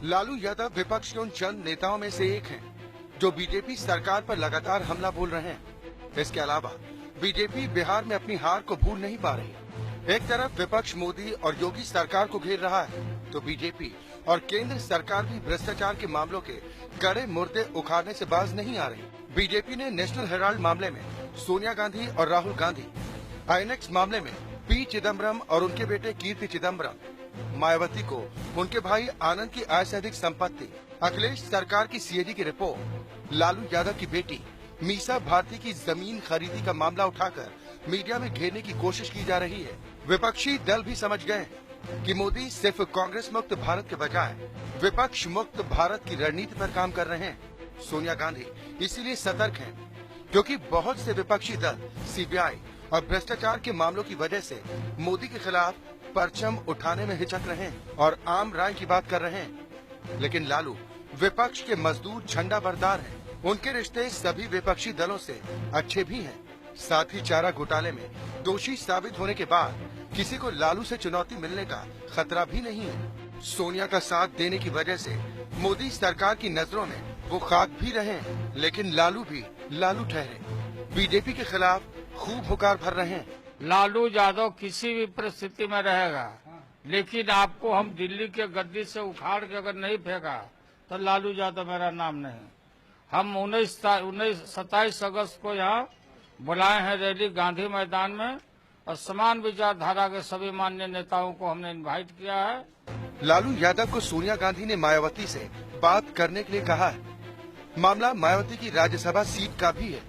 लालू यादव विपक्ष के उन चंद नेताओं में से एक हैं जो बीजेपी सरकार पर लगातार हमला बोल रहे हैं। इसके अलावा बीजेपी बिहार में अपनी हार को भूल नहीं पा रही। एक तरफ विपक्ष मोदी और योगी सरकार को घेर रहा है, तो बीजेपी और केंद्र सरकार भी भ्रष्टाचार के मामलों के कड़े मुर्दे उखाड़ने से बाज नहीं आ रही। बीजेपी ने नेशनल हेराल्ड मामले में सोनिया गांधी और राहुल गांधी, आईएनएक्स मामले में पी चिदम्बरम और उनके बेटे कीर्ति चिदम्बरम, मायावती को उनके भाई आनंद की आय से अधिक संपत्ति, अखिलेश सरकार की सीएजी की रिपोर्ट, लालू यादव की बेटी मीसा भारती की जमीन खरीदी का मामला उठाकर मीडिया में घेरने की कोशिश की जा रही है। विपक्षी दल भी समझ गए कि मोदी सिर्फ कांग्रेस मुक्त भारत के बजाय विपक्ष मुक्त भारत की रणनीति पर काम कर रहे हैं। सोनिया गांधी इसीलिए सतर्क हैं, क्योंकि बहुत से विपक्षी दल सीबीआई और भ्रष्टाचार के मामलों की वजह से मोदी के खिलाफ परचम उठाने में हिचक रहे हैं और आम राय की बात कर रहे हैं। लेकिन लालू विपक्ष के मजदूर झंडा बरदार हैं। उनके रिश्ते सभी विपक्षी दलों से अच्छे भी हैं। साथ ही चारा घोटाले में दोषी साबित होने के बाद किसी को लालू से चुनौती मिलने का खतरा भी नहीं है। सोनिया का साथ देने की वजह से मोदी सरकार की नजरों में वो खाक भी रहे, लेकिन लालू भी लालू ठहरे। बीजेपी के खिलाफ खूब हुकार भर रहे हैं। लालू यादव किसी भी परिस्थिति में रहेगा, लेकिन आपको हम दिल्ली के गद्दी से उखाड़ के अगर नहीं फेंका तो लालू यादव मेरा नाम नहीं। हम 27 अगस्त को यहाँ बुलाए हैं रैली गांधी मैदान में, और समान विचारधारा के सभी मान्य नेताओं को हमने इनवाइट किया है। लालू यादव को सोनिया गांधी ने मायावती से बात करने के लिए कहा है। मामला मायावती की राज्यसभा सीट का भी है।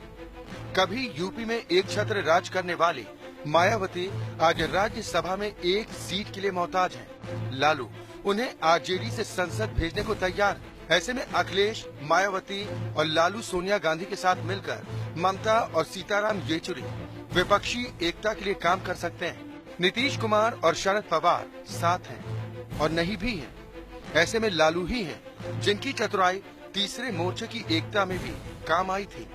कभी यूपी में एक छत्र राज करने वाली मायावती आज राज्यसभा में एक सीट के लिए मोहताज हैं। लालू उन्हें आरजेडी से संसद भेजने को तैयार है। ऐसे में अखिलेश, मायावती और लालू सोनिया गांधी के साथ मिलकर ममता और सीताराम येचुरी विपक्षी एकता के लिए काम कर सकते हैं। नीतीश कुमार और शरद पवार साथ हैं और नहीं भी हैं। ऐसे में लालू ही हैं जिनकी चतुराई तीसरे मोर्चे की एकता में भी काम आई थी।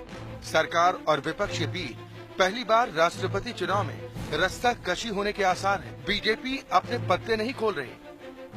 सरकार और विपक्ष के बीच पहली बार राष्ट्रपति चुनाव में रस्सा कशी होने के आसार हैं। बीजेपी अपने पत्ते नहीं खोल रही,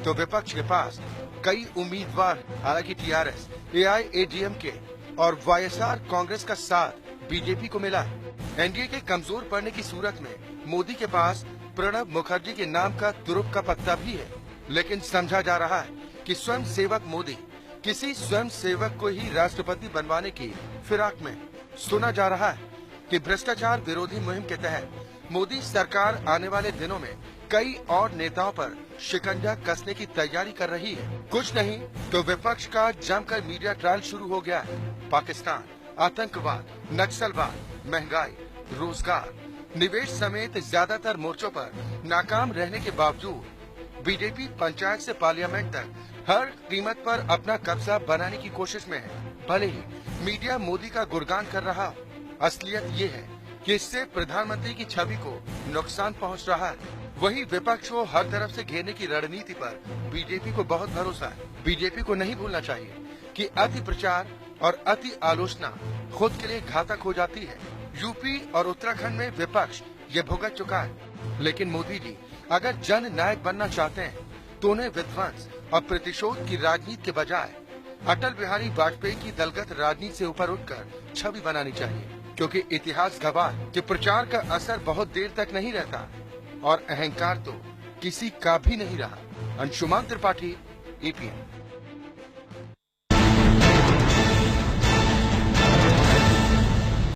तो विपक्ष के पास कई उम्मीदवार। हालांकि टीआरएस, एआईएडीएमके और वाईएसआर कांग्रेस का साथ बीजेपी को मिला है। एनडीए के कमजोर पड़ने की सूरत में मोदी के पास प्रणब मुखर्जी के नाम का तुरुप का पत्ता भी है, लेकिन समझा जा रहा है कि स्वयं सेवक मोदी किसी स्वयं सेवक को ही राष्ट्रपति बनवाने की फिराक में। सुना जा रहा है कि भ्रष्टाचार विरोधी मुहिम के तहत मोदी सरकार आने वाले दिनों में कई और नेताओं पर शिकंजा कसने की तैयारी कर रही है। कुछ नहीं तो विपक्ष का जमकर मीडिया ट्रायल शुरू हो गया है। पाकिस्तान, आतंकवाद, नक्सलवाद, महंगाई, रोजगार, निवेश समेत ज्यादातर मोर्चों पर नाकाम रहने के बावजूद बीजेपी पंचायत से पार्लियामेंट तक हर कीमत पर अपना कब्जा बनाने की कोशिश में है। भले ही मीडिया मोदी का गुणगान कर रहा, असलियत ये है कि इससे प्रधानमंत्री की छवि को नुकसान पहुंच रहा है। वहीं विपक्ष को हर तरफ से घेरने की रणनीति पर बीजेपी को बहुत भरोसा है। बीजेपी को नहीं भूलना चाहिए कि अति प्रचार और अति आलोचना खुद के लिए घातक हो जाती है। यूपी और उत्तराखंड में विपक्ष ये भुगत चुका है। लेकिन मोदी जी अगर जन नायक बनना चाहते हैं तो उन्हें विध्वंस और प्रतिशोध की राजनीति के बजाय अटल बिहारी वाजपेयी की दलगत राजनीति से ऊपर उठकर छवि बनानी चाहिए, क्योंकि इतिहास गवाह है कि प्रचार का असर बहुत देर तक नहीं रहता और अहंकार तो किसी का भी नहीं रहा। अंशुमान त्रिपाठी, EPN।